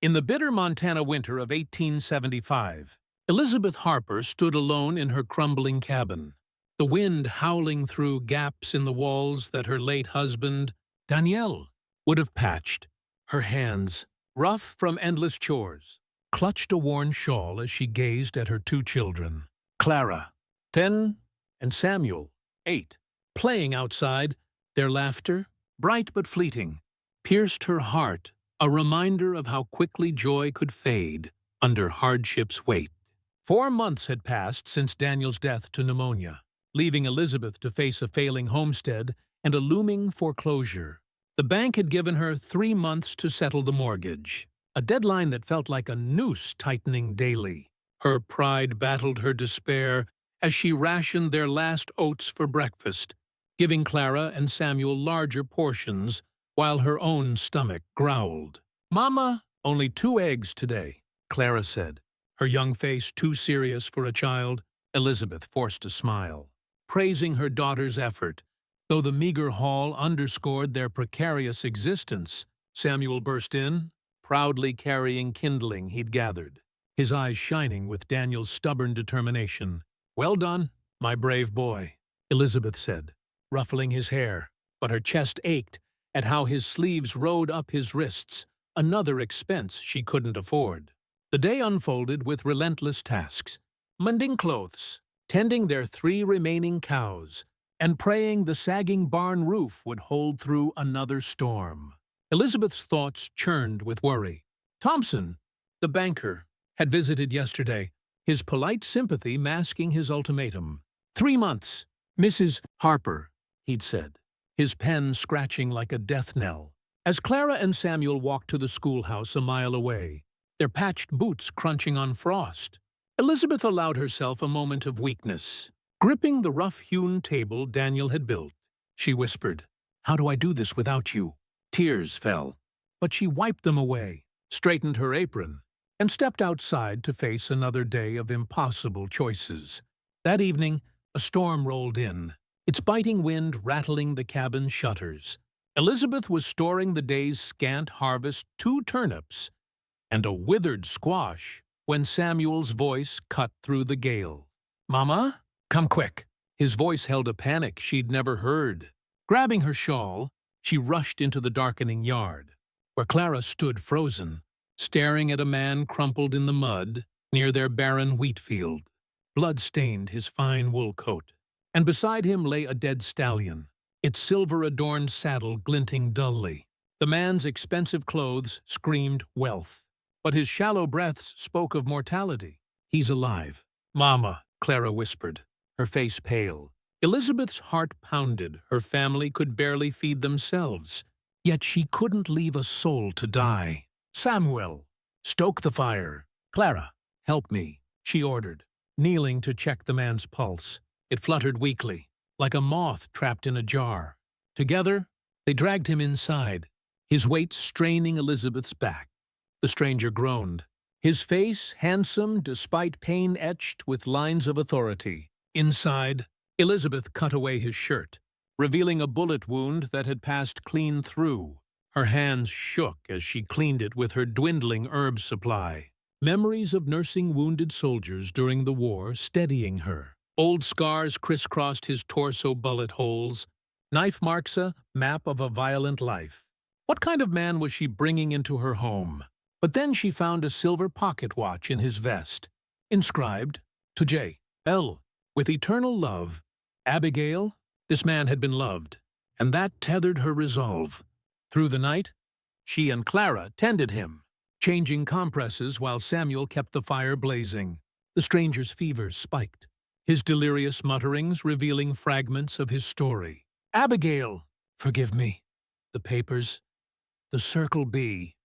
In the bitter Montana winter of 1875, Elizabeth Harper stood alone in her crumbling cabin, the wind howling through gaps in the walls that her late husband, Daniel, would have patched. Her hands, rough from endless chores, clutched a worn shawl as she gazed at her two children, Clara, 10, and Samuel, 8, playing outside. Their laughter, bright but fleeting, pierced her heart, a reminder of how quickly joy could fade under hardship's weight. 4 months had passed since Daniel's death to pneumonia, leaving Elizabeth to face a failing homestead and a looming foreclosure. The bank had given her 3 months to settle the mortgage, a deadline that felt like a noose tightening daily. Her pride battled her despair as she rationed their last oats for breakfast, giving Clara and Samuel larger portions while her own stomach growled. "Mama, only 2 eggs today," Clara said, her young face too serious for a child. Elizabeth forced a smile, praising her daughter's effort, though the meager haul underscored their precarious existence. Samuel burst in, proudly carrying kindling he'd gathered, his eyes shining with Daniel's stubborn determination. "Well done, my brave boy," Elizabeth said, ruffling his hair, but her chest ached at how his sleeves rode up his wrists, another expense she couldn't afford. The day unfolded with relentless tasks, mending clothes, tending their 3 remaining cows, and praying the sagging barn roof would hold through another storm. Elizabeth's thoughts churned with worry. Thompson, the banker, had visited yesterday, his polite sympathy masking his ultimatum. 3 months, Mrs. Harper, he'd said, his pen scratching like a death knell. As Clara and Samuel walked to the schoolhouse a mile away, their patched boots crunching on frost, Elizabeth allowed herself a moment of weakness. Gripping the rough-hewn table Daniel had built, she whispered, "How do I do this without you?" Tears fell, but she wiped them away, straightened her apron, and stepped outside to face another day of impossible choices. That evening, a storm rolled in, its biting wind rattling the cabin's shutters. Elizabeth was storing the day's scant harvest, 2 turnips, and a withered squash, when Samuel's voice cut through the gale. "Mama, come quick." His voice held a panic she'd never heard. Grabbing her shawl, she rushed into the darkening yard, where Clara stood frozen, staring at a man crumpled in the mud near their barren wheat field. Blood stained his fine wool coat, and beside him lay a dead stallion, its silver-adorned saddle glinting dully. The man's expensive clothes screamed wealth, but his shallow breaths spoke of mortality. "He's alive." "Mama," Clara whispered, her face pale. Elizabeth's heart pounded. Her family could barely feed themselves, yet she couldn't leave a soul to die. "Samuel, stoke the fire." "Clara, help me," she ordered, kneeling to check the man's pulse. It fluttered weakly, like a moth trapped in a jar. Together, they dragged him inside, his weight straining Elizabeth's back. The stranger groaned, his face handsome despite pain etched with lines of authority. Inside, Elizabeth cut away his shirt, revealing a bullet wound that had passed clean through. Her hands shook as she cleaned it with her dwindling herb supply. Memories of nursing wounded soldiers during the war steadying her. Old scars crisscrossed his torso, bullet holes. Knife marks, a map of a violent life. What kind of man was she bringing into her home? But then she found a silver pocket watch in his vest, inscribed, "To J. L. With eternal love, Abigail." This man had been loved, and that tethered her resolve. Through the night, she and Clara tended him, changing compresses while Samuel kept the fire blazing. The stranger's fever spiked, his delirious mutterings revealing fragments of his story. "Abigail, forgive me. The papers, the Circle B."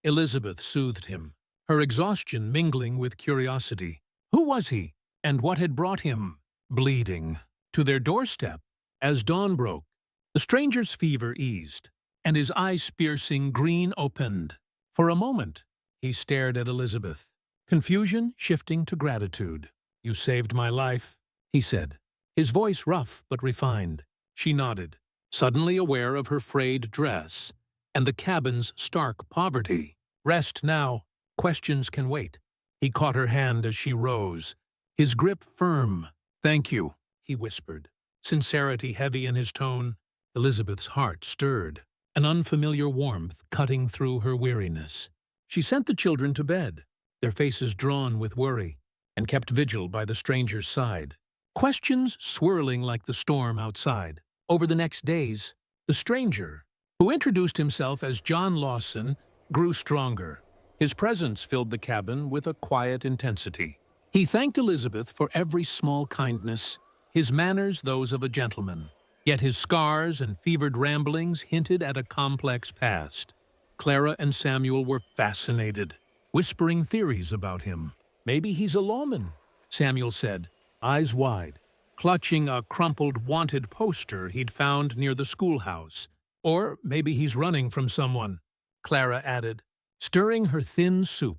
Elizabeth soothed him, her exhaustion mingling with curiosity. Who was he, and what had brought him, bleeding, to their doorstep? As dawn broke, the stranger's fever eased, and his eyes-piercing green opened. For a moment, he stared at Elizabeth, confusion shifting to gratitude. "You saved my life," he said, his voice rough but refined. She nodded, suddenly aware of her frayed dress and the cabin's stark poverty. Rest now. Questions can wait. He caught her hand as she rose, his grip firm. Thank you, he whispered, sincerity heavy in his tone. Elizabeth's heart stirred, an unfamiliar warmth cutting through her weariness. She sent the children to bed, their faces drawn with worry, and kept vigil by the stranger's side, questions swirling like the storm outside. Over the next days, the stranger, who introduced himself as John Lawson, grew stronger. His presence filled the cabin with a quiet intensity. He thanked Elizabeth for every small kindness, his manners those of a gentleman. Yet his scars and fevered ramblings hinted at a complex past. Clara and Samuel were fascinated, whispering theories about him. Maybe he's a lawman, Samuel said, eyes wide, clutching a crumpled wanted poster he'd found near the schoolhouse. Or maybe he's running from someone, Clara added, stirring her thin soup.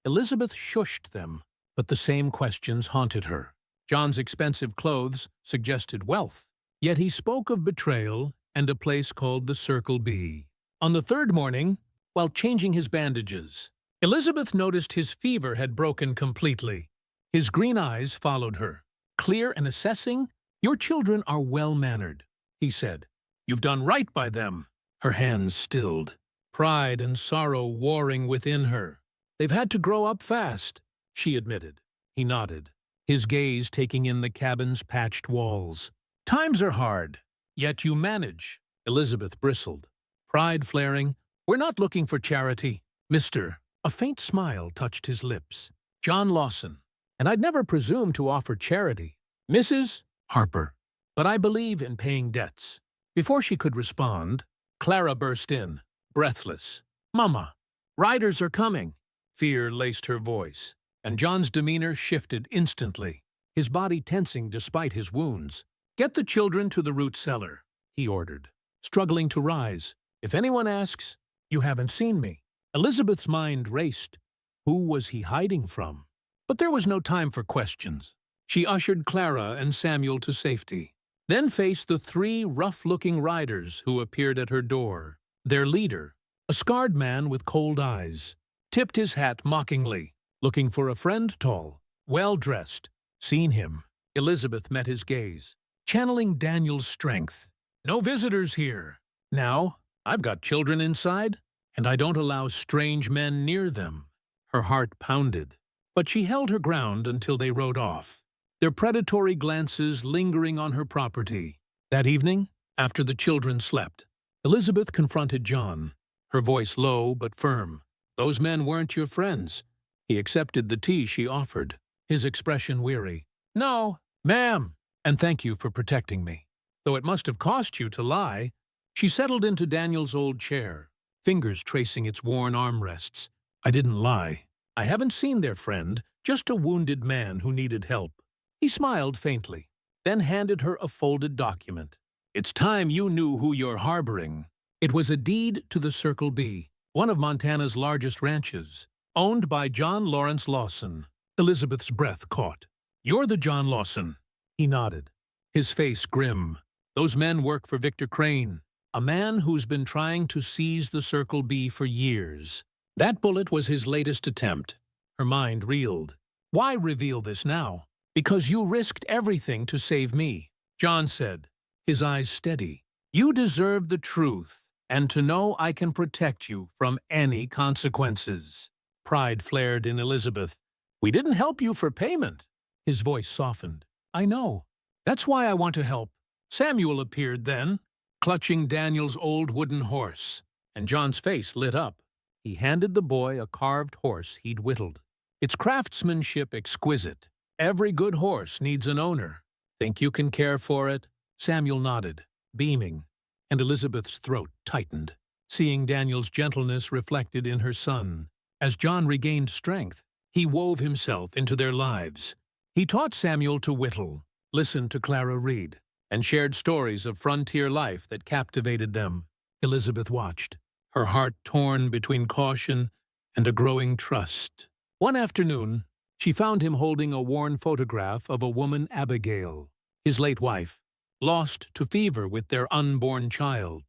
Elizabeth shushed them, but the same questions haunted her. John's expensive clothes suggested wealth, yet he spoke of betrayal and a place called the Circle B. On the third morning, while changing his bandages, Elizabeth noticed his fever had broken completely. His green eyes followed her, clear and assessing. Your children are well-mannered, he said. You've done right by them. Her hands stilled, pride and sorrow warring within her. They've had to grow up fast, she admitted. He nodded, his gaze taking in the cabin's patched walls. Times are hard, yet you manage. Elizabeth bristled, pride flaring. We're not looking for charity, mister. A faint smile touched his lips. John Lawson. And I'd never presume to offer charity. Mrs. Harper. But I believe in paying debts. Before she could respond, Clara burst in, breathless. Mama, riders are coming. Fear laced her voice, and John's demeanor shifted instantly, his body tensing despite his wounds. Get the children to the root cellar, he ordered, struggling to rise. If anyone asks, you haven't seen me. Elizabeth's mind raced. Who was he hiding from? But there was no time for questions. She ushered Clara and Samuel to safety, then faced the three rough-looking riders who appeared at her door. Their leader, a scarred man with cold eyes, tipped his hat mockingly, looking for a friend tall, well-dressed. Seen him. Elizabeth met his gaze, channeling Daniel's strength. No visitors here. Now, I've got children inside, and I don't allow strange men near them. Her heart pounded, but she held her ground until they rode off, their predatory glances lingering on her property. That evening, after the children slept, Elizabeth confronted John, her voice low but firm. Those men weren't your friends. He accepted the tea she offered, his expression weary. No, ma'am, and thank you for protecting me. Though it must have cost you to lie. She settled into Daniel's old chair, fingers tracing its worn armrests. I didn't lie. I haven't seen their friend, just a wounded man who needed help. He smiled faintly, then handed her a folded document. It's time you knew who you're harboring. It was a deed to the Circle B, one of Montana's largest ranches, owned by John Lawrence Lawson. Elizabeth's breath caught. You're the John Lawson. He nodded, his face grim. Those men work for Victor Crane, a man who's been trying to seize the Circle B for years. That bullet was his latest attempt. Her mind reeled. Why reveal this now? Because you risked everything to save me, John said, his eyes steady. You deserve the truth, and to know I can protect you from any consequences. Pride flared in Elizabeth. We didn't help you for payment. His voice softened. I know. That's why I want to help. Samuel appeared then, clutching Daniel's old wooden horse, and John's face lit up. He handed the boy a carved horse he'd whittled, its craftsmanship exquisite. Every good horse needs an owner. Think you can care for it? Samuel nodded, beaming, and Elizabeth's throat tightened, seeing Daniel's gentleness reflected in her son. As John regained strength, he wove himself into their lives. He taught Samuel to whittle, listened to Clara read, and shared stories of frontier life that captivated them. Elizabeth watched, her heart torn between caution and a growing trust. One afternoon, she found him holding a worn photograph of a woman, Abigail, his late wife, lost to fever with their unborn child.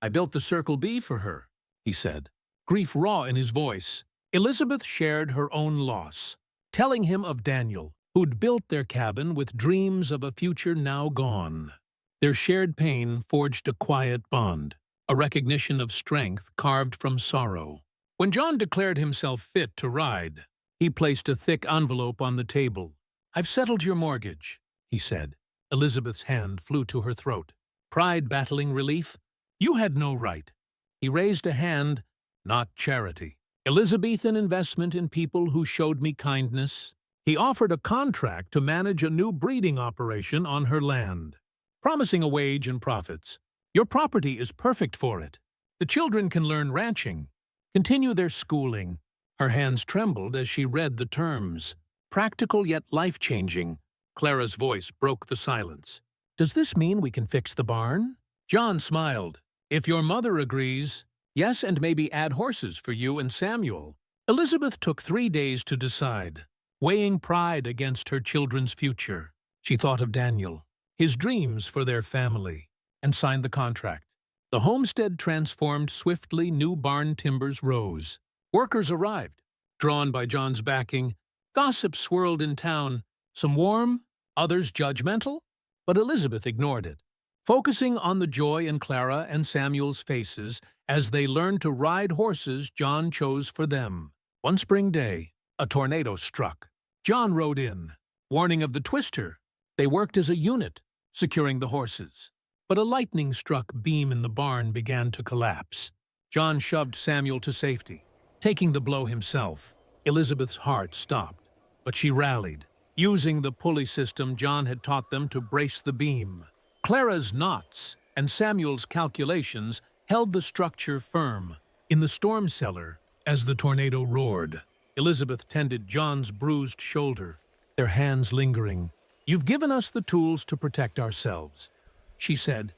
I built the Circle B for her, he said, grief raw in his voice. Elizabeth shared her own loss, telling him of Daniel, who'd built their cabin with dreams of a future now gone. Their shared pain forged a quiet bond, a recognition of strength carved from sorrow. When John declared himself fit to ride, he placed a thick envelope on the table. "I've settled your mortgage," he said. Elizabeth's hand flew to her throat. Pride battling relief? "You had no right." He raised a hand, "Not charity. Elizabethan investment in people who showed me kindness." He offered a contract to manage a new breeding operation on her land, promising a wage and profits. "Your property is perfect for it. The children can learn ranching, continue their schooling." Her hands trembled as she read the terms. Practical yet life-changing. Clara's voice broke the silence. "Does this mean we can fix the barn?" John smiled. "If your mother agrees, yes, and maybe add horses for you and Samuel." Elizabeth took 3 days to decide, weighing pride against her children's future. She thought of Daniel, his dreams for their family, and signed the contract. The homestead transformed swiftly. New barn timbers rose. Workers arrived. Drawn by John's backing, gossip swirled in town, some warm, others judgmental, but Elizabeth ignored it, focusing on the joy in Clara and Samuel's faces as they learned to ride horses John chose for them. One spring day, a tornado struck. John rode in, warning of the twister. They worked as a unit, securing the horses. But a lightning-struck beam in the barn began to collapse. John shoved Samuel to safety, taking the blow himself. Elizabeth's heart stopped, but she rallied, using the pulley system John had taught them to brace the beam. Clara's knots and Samuel's calculations held the structure firm. In the storm cellar, as the tornado roared, Elizabeth tended John's bruised shoulder, their hands lingering. "You've given us the tools to protect ourselves," she said,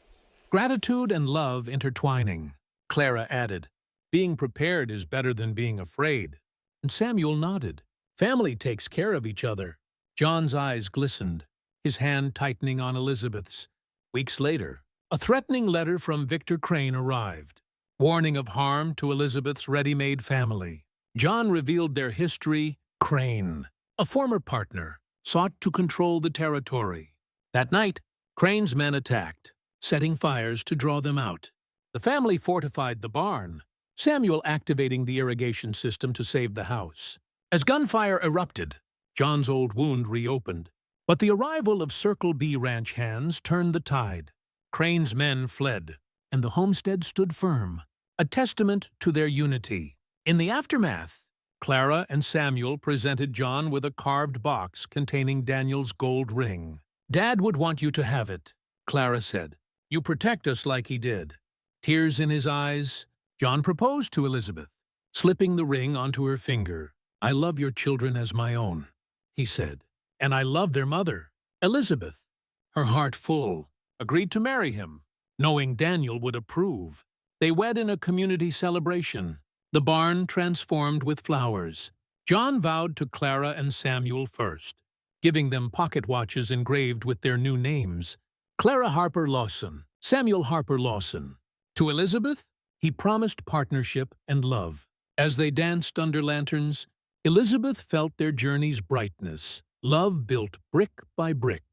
gratitude and love intertwining. Clara added, "Being prepared is better than being afraid." And Samuel nodded. "Family takes care of each other." John's eyes glistened, his hand tightening on Elizabeth's. Weeks later, a threatening letter from Victor Crane arrived, warning of harm to Elizabeth's ready-made family. John revealed their history. Crane, a former partner, sought to control the territory. That night, Crane's men attacked, setting fires to draw them out. The family fortified the barn, Samuel activating the irrigation system to save the house. As gunfire erupted, John's old wound reopened. But the arrival of Circle B ranch hands turned the tide. Crane's men fled, and the homestead stood firm, a testament to their unity. In the aftermath, Clara and Samuel presented John with a carved box containing Daniel's gold ring. "Dad would want you to have it," Clara said. "You protect us like he did." Tears in his eyes, John proposed to Elizabeth, slipping the ring onto her finger. "I love your children as my own," he said, "and I love their mother." Elizabeth, her heart full, agreed to marry him, knowing Daniel would approve. They wed in a community celebration, the barn transformed with flowers. John vowed to Clara and Samuel first, giving them pocket watches engraved with their new names, Clara Harper Lawson, Samuel Harper Lawson. To Elizabeth, he promised partnership and love. As they danced under lanterns, Elizabeth felt their journey's brightness, love built brick by brick.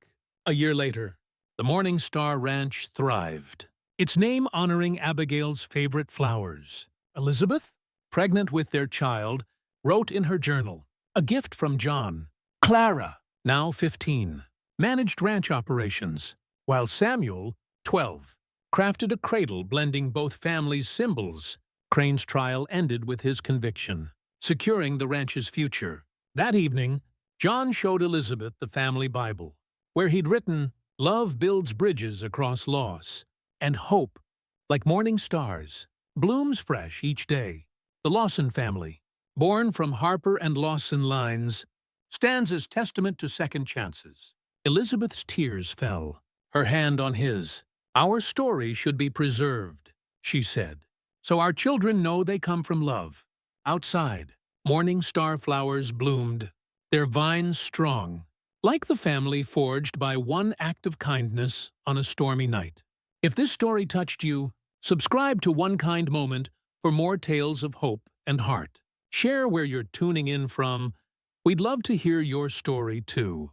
A year later, the Morning Star Ranch thrived, its name honoring Abigail's favorite flowers. Elizabeth, pregnant with their child, wrote in her journal, "A gift from John." Clara, now 15, managed ranch operations, while Samuel, 12, crafted a cradle blending both families' symbols. Crane's trial ended with his conviction, securing the ranch's future. That evening, John showed Elizabeth the family Bible, where he'd written, "Love builds bridges across loss, and hope, like morning stars, blooms fresh each day." The Lawson family, born from Harper and Lawson lines, stands as testament to second chances. Elizabeth's tears fell, her hand on his. "Our story should be preserved," she said, "so our children know they come from love." Outside, morning star flowers bloomed, their vines strong, like the family forged by one act of kindness on a stormy night. If this story touched you, subscribe to One Kind Moment for more tales of hope and heart. Share where you're tuning in from. We'd love to hear your story too.